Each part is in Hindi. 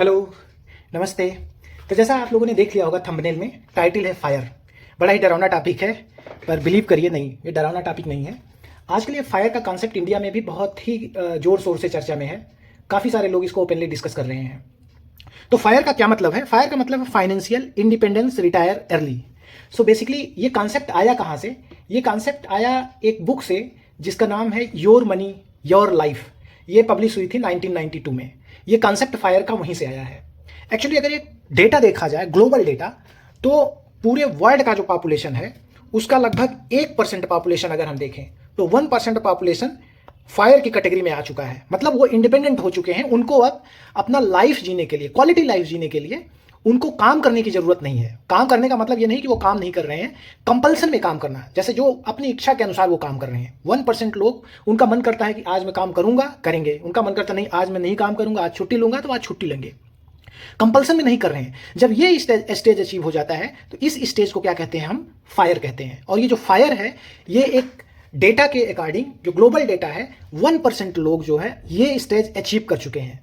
हेलो, नमस्ते। तो जैसा आप लोगों ने देख लिया होगा थंबनेल में, टाइटल है फायर। बड़ा ही डरावना टॉपिक है, पर बिलीव करिए नहीं, ये डरावना टॉपिक नहीं है। आजकल ये फायर का कॉन्सेप्ट इंडिया में भी बहुत ही जोर शोर से चर्चा में है। काफ़ी सारे लोग इसको ओपनली डिस्कस कर रहे हैं। तो फायर का क्या मतलब है? फायर का मतलब है financial independence, retire early. So basically ये कॉन्सेप्ट आया कहाँ से? ये कॉन्सेप्ट आया एक बुक से जिसका नाम है योर मनी योर लाइफ। ये पब्लिश हुई थी 1992 में। ये कॉन्सेप्ट फायर का वहीं से आया है। एक्चुअली अगर ये डेटा देखा जाए, ग्लोबल डेटा, तो पूरे वर्ल्ड का जो पॉपुलेशन है उसका लगभग 1% पॉपुलेशन अगर हम देखें तो 1% पॉपुलेशन फायर की कैटेगरी में आ चुका है। मतलब वो इंडिपेंडेंट हो चुके हैं। उनको अब अपना लाइफ जीने के लिए, क्वालिटी लाइफ जीने के लिए उनको काम करने की जरूरत नहीं है। काम करने का मतलब ये नहीं कि वो काम नहीं कर रहे हैं, कंपल्सन में काम करना, जैसे जो अपनी इच्छा के अनुसार वो काम कर रहे हैं। 1% लोग, उनका मन करता है कि आज मैं काम करूंगा, करेंगे। उनका मन करता नहीं आज मैं नहीं काम करूंगा, आज छुट्टी लूंगा, तो आज छुट्टी लेंगे। कंपल्सन में नहीं कर रहे हैं। जब ये स्टेज अचीव हो जाता है तो इस स्टेज को क्या कहते हैं? हम फायर कहते हैं। और ये जो फायर है, ये एक डेटा के अकॉर्डिंग, जो ग्लोबल डेटा है, 1% लोग जो है ये स्टेज अचीव कर चुके हैं।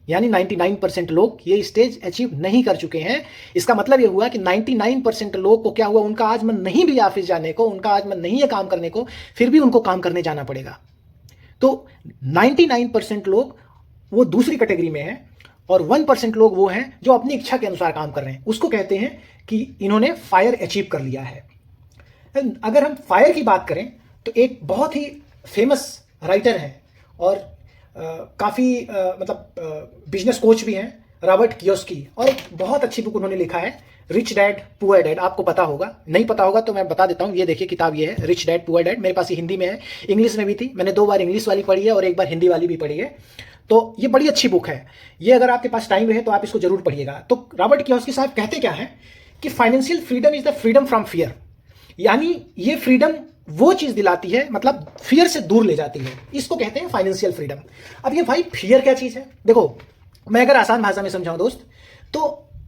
यानी 99% लोग ये स्टेज अचीव नहीं कर चुके हैं। इसका मतलब ये हुआ कि 99% लोग को क्या हुआ, उनका आज मन नहीं भी ऑफिस जाने को, उनका आज मन नहीं है काम करने को, फिर भी उनको काम करने जाना पड़ेगा। तो 99% लोग वो दूसरी कैटेगरी में है और 1% लोग वो हैं जो अपनी इच्छा के अनुसार काम कर रहे हैं। उसको कहते हैं कि इन्होंने फायर अचीव कर लिया है। अगर हम फायर की बात करें तो एक बहुत ही फेमस राइटर हैं और काफ़ी मतलब बिजनेस कोच भी हैं, रॉबर्ट कियोस्की, और एक बहुत अच्छी बुक उन्होंने लिखा है, रिच डैड पुअर डैड। आपको पता होगा, नहीं पता होगा तो मैं बता देता हूँ। ये देखिए किताब, ये है रिच डैड पुअर डैड। मेरे पास ये हिंदी में है, इंग्लिश में भी थी। मैंने 2 बार इंग्लिश वाली पढ़ी है और 1 बार हिंदी वाली भी पढ़ी है। तो ये बड़ी अच्छी बुक है। ये अगर आपके पास टाइम रहे तो आप इसको जरूर पढ़िएगा। तो रॉबर्ट कियोस्की साहब कहते क्या है कि financial freedom is the freedom from fear. यानी ये फ्रीडम वो चीज दिलाती है, मतलब फियर से दूर ले जाती है। इसको कहते हैं फाइनेंशियल फ्रीडम। अब ये भाई फियर क्या चीज है? देखो, मैं अगर आसान भाषा में समझाऊं दोस्त, तो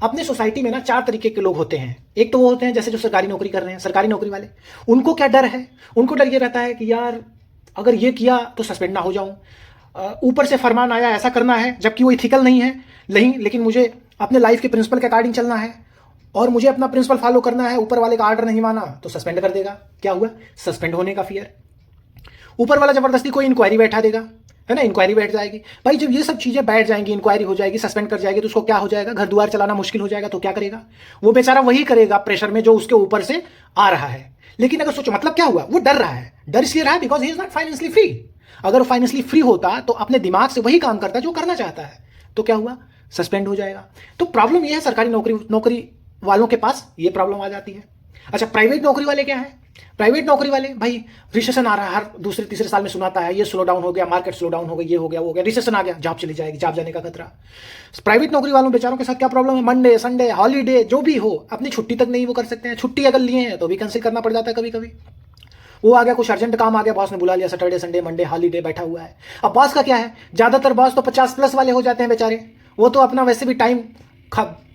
अपने सोसाइटी में ना 4 तरीके के लोग होते हैं। एक तो वो होते हैं जैसे जो सरकारी नौकरी कर रहे हैं, सरकारी नौकरी वाले। उनको क्या डर है? उनको डर ये रहता है कि यार अगर ये किया तो सस्पेंड ना हो जाऊं, ऊपर से फरमान आया ऐसा करना है, जबकि वो इथिकल नहीं है, नहीं, लेकिन मुझे अपने लाइफ के प्रिंसिपल के अकॉर्डिंग चलना है और मुझे अपना प्रिंसिपल फॉलो करना है। ऊपर वाले का ऑर्डर नहीं माना तो सस्पेंड कर देगा। क्या हुआ? सस्पेंड होने का फियर। ऊपर वाला जबरदस्ती कोई इंक्वायरी बैठा देगा, है ना, इंक्वायरी बैठ जाएगी। भाई जब ये सब चीजें बैठ जाएंगी, इंक्वायरी हो जाएगी, सस्पेंड कर जाएगी, तो उसको क्या हो जाएगा? घर द्वार चलाना मुश्किल हो जाएगा। तो क्या करेगा वो बेचारा? वही करेगा प्रेशर में जो उसके ऊपर से आ रहा है। लेकिन अगर सोचो, मतलब क्या हुआ? वो डर रहा है। डर इसलिए रहा है because he is not financially free. अगर वो फाइनेंशियली फ्री होता तो अपने दिमाग से वही काम करता जो करना चाहता है। तो क्या हुआ? सस्पेंड हो जाएगा। तो प्रॉब्लम ये है, सरकारी नौकरी वालों के पास ये प्रॉब्लम आ जाती है। अच्छा, प्राइवेट नौकरी वाले क्या है? प्राइवेट नौकरी वाले, भाई रिसेशन आ रहा है, हर दूसरे तीसरे साल में सुनाता है, ये स्लो डाउन हो गया, मार्केट स्लो डाउन हो गई, ये हो गया, वो हो गया, रिसेशन आ गया, जॉब चली जाएगी, जॉब जाने का खतरा। प्राइवेट नौकरी वालों बेचारों के साथ क्या प्रॉब्लम है? मंडे, संडे, हॉलीडे जो भी हो, अपनी छुट्टी तक नहीं वो कर सकते हैं। छुट्टी अगर लिए हैं तो भी कैंसिल करना पड़ जाता है कभी कभी। वो आ गया, कुछ अर्जेंट काम आ गया, बॉस ने बुला लिया, सैटरडे, संडे, मंडे, हॉलीडे बैठा हुआ है। अब बॉस का क्या है? ज्यादातर बॉस तो 50+ वाले हो जाते हैं बेचारे। वो तो अपना वैसे भी टाइम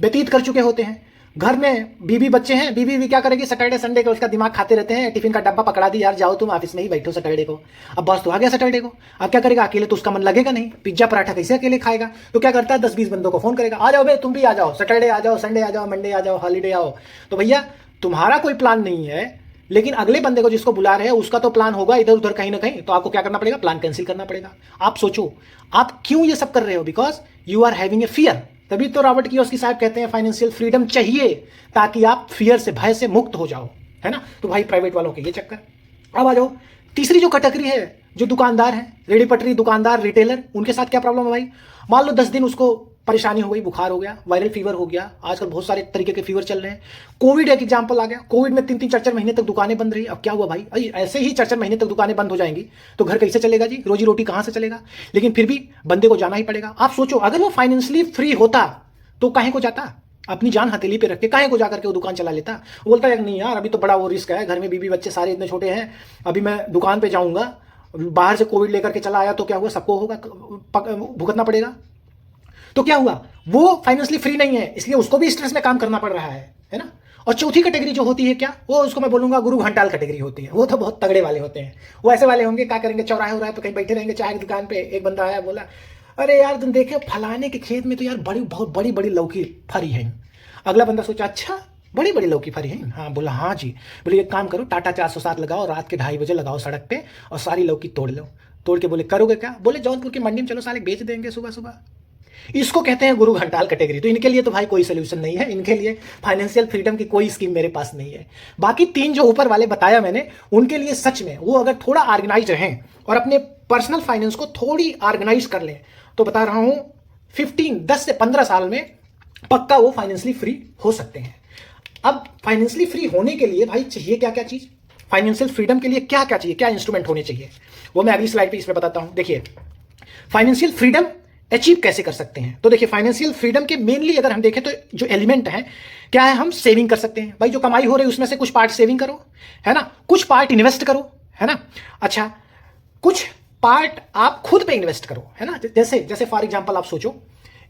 व्यतीत कर चुके होते हैं। घर में बीवी बच्चे हैं, बीवी भी क्या करेगी? सैटरडे संडे को उसका दिमाग खाते रहते हैं। टिफिन का डब्बा पकड़ा दी, यार जाओ तुम ऑफिस में ही बैठो सैटरडे को। अब बॉस तो आ गया सैटरडे को, अब क्या करेगा? अकेले तो उसका मन लगेगा नहीं, पिज्जा पराठा कैसे अकेले खाएगा? तो क्या करता है? 10-20 बंदों को फोन करेगा, आ जाओ भाई, तुम भी आ जाओ, सैटरडे आ जाओ, संडे आ जाओ, मंडे आ जाओ, हॉलीडे आओ। तो भैया तुम्हारा कोई प्लान नहीं है, लेकिन अगले बंदे को जिसको बुला रहे हैं उसका तो प्लान होगा इधर उधर कहीं ना कहीं। तो आपको क्या करना पड़ेगा? प्लान कैंसिल करना पड़ेगा। आप सोचो आप क्यों ये सब कर रहे हो? Because you are having a fear. तभी तो रॉबर्ट कियोस्की साहब कहते हैं फाइनेंशियल फ्रीडम चाहिए ताकि आप फियर से, भय से मुक्त हो जाओ, है ना। तो भाई प्राइवेट वालों के ये चक्कर। अब आ जाओ तीसरी जो कैटेगरी है, जो दुकानदार है, रेडी पटरी दुकानदार, रिटेलर, उनके साथ क्या प्रॉब्लम है भाई? मान लो 10 दिन उसको परेशानी हो गई, बुखार हो गया, वायरल फीवर हो गया, आजकल बहुत सारे तरीके के फीवर चल रहे हैं। कोविड एक एग्जांपल आ गया, कोविड में 3-3, 4-4 महीने तक दुकानें बंद रही। अब क्या हुआ भाई? ऐसे ही 4-4 महीने तक दुकानें बंद हो जाएंगी तो घर कैसे चलेगा जी? रोजी रोटी कहां से चलेगा? लेकिन फिर भी बंदे को जाना ही पड़ेगा। आप सोचो अगर वो फाइनेंशियली फ्री होता तो काहे को जाता? अपनी जान हथेली पे रख के काहे को जाकर के वो दुकान चला लेता? वो बोलता है नहीं यार, अभी तो बड़ा वो रिस्क है, घर में बीवी बच्चे सारे इतने छोटे हैं, अभी मैं दुकान पे जाऊंगा, बाहर से कोविड लेकर के चला आया तो क्या हुआ? सबको होगा, भुगतना पड़ेगा। तो क्या हुआ? वो फाइनेंशियली फ्री नहीं है, इसलिए उसको भी स्ट्रेस में काम करना पड़ रहा है ना। और चौथी कैटेगरी जो होती है क्या, वो उसको मैं बोलूंगा गुरु घंटाल कैटेगरी होती है। वो तो बहुत तगड़े वाले होते हैं। वो ऐसे वाले होंगे, क्या करेंगे, चौराहे हो रहा है तो कहीं बैठे रहेंगे चाय की दुकान पे, एक बंदा आया बोला अरे यार तुम देखे फलाने के खेत में तो यार बहुत बड़ी बड़ी लौकी फरी है। अगला बंदा सोचा अच्छा बड़ी बड़ी लौकी फरी है। हाँ बोला हाँ जी। बोले एक काम करो टाटा 407 लगाओ, रात के 2:30 बजे लगाओ सड़क पे और सारी लौकी तोड़ लो। तोड़ के बोले करोगे क्या? बोले जौनपुर की मंडी में चलो साले बेच देंगे सुबह सुबह। इसको कहते हैं गुरु घंटाल कैटेगरी। तो इनके लिए तो भाई कोई सोल्यूशन नहीं है, इनके लिए फाइनेंशियल फ्रीडम की कोई स्कीम मेरे पास नहीं है। बाकी 3 जो ऊपर वाले बताया मैंने, उनके लिए सच में वो अगर थोड़ा ऑर्गेनाइज रहें और अपने पर्सनल फाइनेंस को थोड़ी ऑर्गेनाइज कर लें तो बता रहा हूं 10 से 15 साल में पक्का वो फाइनेंशियली फ्री हो सकते हैं। अब फाइनेंशियली फ्री होने के लिए भाई चाहिए क्या क्या चीज, फाइनेंशियल फ्रीडम के लिए क्या क्या चाहिए, क्या इंस्ट्रूमेंट होने चाहिए, वो मैं अगली स्लाइड पे इसमें बताता हूं। देखिए फाइनेंशियल फ्रीडम अचीव कैसे कर सकते हैं। तो देखिए फाइनेंशियल फ्रीडम के मेनली अगर हम देखें तो जो एलिमेंट है क्या है, हम सेविंग कर सकते हैं। भाई जो कमाई हो रही है उसमें से कुछ पार्ट सेविंग करो, है ना, कुछ पार्ट इन्वेस्ट करो, है ना। अच्छा कुछ पार्ट आप खुद पे इन्वेस्ट करो, है ना। जैसे जैसे फॉर एग्जांपल आप सोचो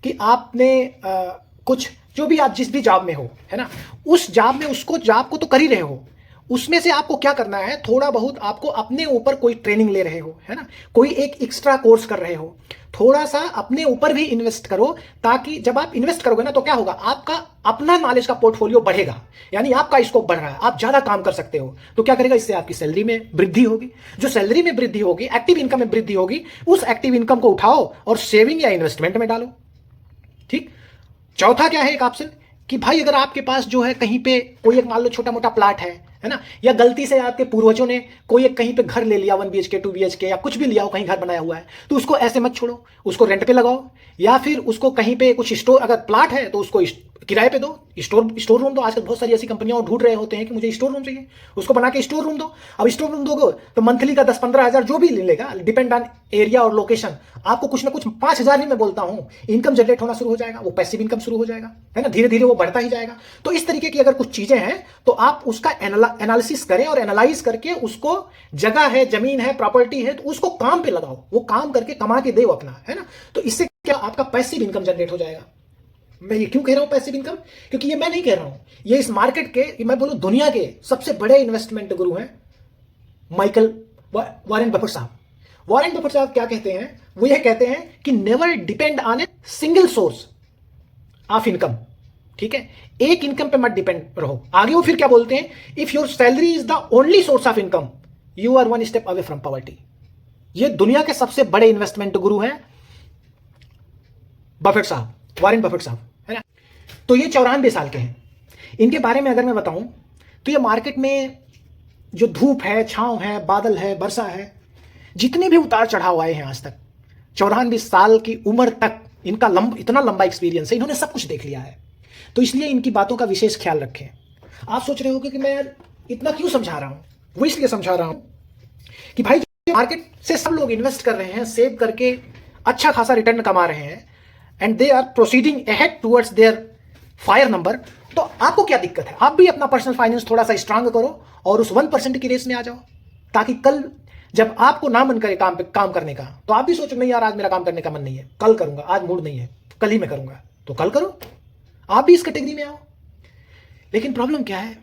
कि आपने कुछ जो भी आप जिस भी जॉब में हो, है ना, उस जॉब में उसको जॉब को तो कर ही रहे हो, उसमें से आपको क्या करना है, थोड़ा बहुत आपको अपने ऊपर कोई ट्रेनिंग ले रहे हो, है ना, कोई एक एक्स्ट्रा कोर्स कर रहे हो, थोड़ा सा अपने ऊपर भी इन्वेस्ट करो, ताकि जब आप इन्वेस्ट करोगे ना तो क्या होगा, आपका अपना नॉलेज का पोर्टफोलियो बढ़ेगा, यानी आपका स्कोप बढ़ रहा है, आप ज्यादा काम कर सकते हो। तो क्या करेगा, इससे आपकी सैलरी में वृद्धि होगी। जो सैलरी में वृद्धि होगी, एक्टिव इनकम में वृद्धि होगी, उस एक्टिव इनकम को उठाओ और सेविंग या इन्वेस्टमेंट में डालो। ठीक। चौथा क्या है एक ऑप्शन कि भाई अगर आपके पास जो है कहीं पे कोई एक मान लो छोटा मोटा प्लाट है ना, या गलती से आपके पूर्वजों ने कोई एक कहीं पे घर ले लिया 1 BHK 2 BHK या कुछ भी लिया हो, कहीं घर बनाया हुआ है, तो उसको ऐसे मत छोड़ो, उसको रेंट पे लगाओ, या फिर उसको कहीं पे कुछ स्टोर, अगर प्लाट है तो उसको किराए पे दो। स्टोर रूम दो, आजकल बहुत सारी ऐसी कंपनियां ढूंढ रहे होते हैं कि मुझे स्टोर रूम चाहिए, उसको बना के स्टोर रूम दो। अब स्टोर रूम दोगे तो मंथली का 10-15 हज़ार जो भी लेगा, डिपेंड ऑन एरिया और लोकेशन, आपको कुछ ना कुछ 5,000 ही मैं बोलता हूं इनकम जनरेट होना शुरू हो जाएगा, वो पैसिव इनकम शुरू हो जाएगा, है ना, धीरे धीरे वो बढ़ता ही जाएगा। तो इस तरीके की अगर कुछ चीजें हैं तो आप उसका एनालिसिस करें और एनालाइज करके उसको, जगह है, जमीन है, प्रॉपर्टी है, तो उसको काम पे लगाओ, वो काम करके कमा के दे अपना, है ना। तो इससे क्या आपका पैसिव इनकम जनरेट हो जाएगा। मैं ये क्यों कह रहा हूं पैसिव इनकम, क्योंकि ये मैं नहीं कह रहा हूं, ये इस मार्केट के, मैं बोलूं दुनिया के सबसे बड़े इन्वेस्टमेंट गुरु हैं वॉरेन बफेट साहब। वॉरेन बफेट साहब क्या कहते हैं, वो ये कहते हैं कि never depend on a single source of income. ठीक है, एक इनकम पे मत डिपेंड रहो। आगे वो फिर क्या बोलते हैं, if your salary is the only source of income you are 1 step away from poverty. ये दुनिया के सबसे बड़े इन्वेस्टमेंट गुरु हैं बफेट साहब, वॉरेन बफेट साहब, है ना। तो ये 94 साल के हैं। इनके बारे में अगर मैं बताऊं तो ये मार्केट में जो धूप है, छांव है, बादल है, वर्षा है, जितने भी उतार चढ़ाव आए हैं आज तक, 94 साल की उम्र तक इनका इतना लंबा एक्सपीरियंस है, इन्होंने सब कुछ देख लिया है। तो इसलिए इनकी बातों का विशेष ख्याल रखें। आप सोच रहे होगे कि मैं यार इतना क्यों समझा रहा हूं, वो इसलिए समझा रहा हूं कि भाई मार्केट से सब लोग इन्वेस्ट कर रहे हैं, सेव करके अच्छा खासा रिटर्न कमा रहे हैं, and they are proceeding ahead towards their fire number. तो आपको क्या दिक्कत है, आप भी अपना पर्सनल फाइनेंस थोड़ा सा स्ट्रांग करो और उस 1% की रेस में आ जाओ, ताकि कल जब आपको ना मन करे काम करने का, तो आप भी सोचो नहीं यार आज मेरा काम करने का मन नहीं है, कल करूंगा, आज मूड नहीं है, कल ही मैं करूंगा, तो कल करो। आप भी इस कैटेगरी में आओ। लेकिन प्रॉब्लम क्या है,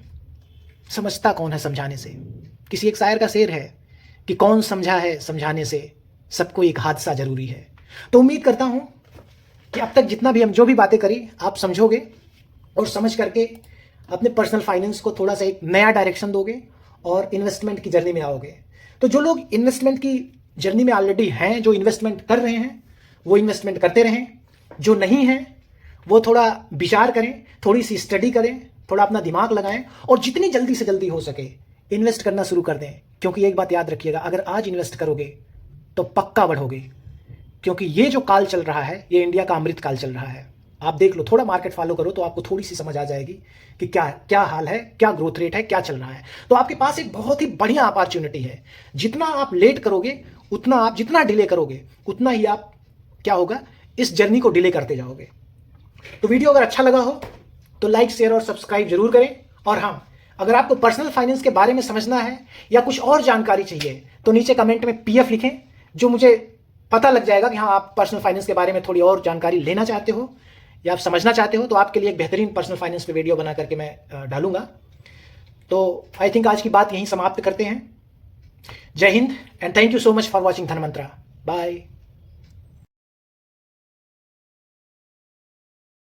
समझता कौन है समझाने से। किसी एक शायर का शेर है कि कौन समझा है समझाने से, सबको एक हादसा जरूरी है। तो उम्मीद करता हूं कि अब तक जितना भी हम जो भी बातें करी आप समझोगे और समझ करके अपने पर्सनल फाइनेंस को थोड़ा सा एक नया डायरेक्शन दोगे और इन्वेस्टमेंट की जर्नी में आओगे। तो जो लोग इन्वेस्टमेंट की जर्नी में ऑलरेडी हैं, जो इन्वेस्टमेंट कर रहे हैं, वो इन्वेस्टमेंट करते रहें, जो नहीं हैं वो थोड़ा विचार करें, थोड़ी सी स्टडी करें, थोड़ा अपना दिमाग लगाएं और जितनी जल्दी से जल्दी हो सके इन्वेस्ट करना शुरू कर दें। क्योंकि एक बात याद रखिएगा, अगर आज इन्वेस्ट करोगे तो पक्का बढ़ोगे, क्योंकि ये जो काल चल रहा है ये इंडिया का अमृत काल चल रहा है। आप देख लो, थोड़ा मार्केट फॉलो करो तो आपको थोड़ी सी समझ आ जाएगी कि क्या क्या हाल है, क्या ग्रोथ रेट है, क्या चल रहा है। तो आपके पास एक बहुत ही बढ़िया अपॉर्चुनिटी है। जितना आप लेट करोगे, उतना आप जितना डिले करोगे, उतना ही आप क्या होगा, इस जर्नी को डिले करते जाओगे। तो वीडियो अगर अच्छा लगा हो तो लाइक, शेयर और सब्सक्राइब जरूर करें। और हाँ, अगर आपको पर्सनल फाइनेंस के बारे में समझना है या कुछ और जानकारी चाहिए तो नीचे कमेंट में PF लिखें, जो मुझे पता लग जाएगा कि हाँ आप पर्सनल फाइनेंस के बारे में थोड़ी और जानकारी लेना चाहते हो या आप समझना चाहते हो। तो आपके लिए एक बेहतरीन पर्सनल फाइनेंस पे वीडियो बना करके मैं डालूंगा। तो आई थिंक आज की बात यहीं समाप्त करते हैं। जय हिंद and thank you so much for watching Dhanmantra. Bye.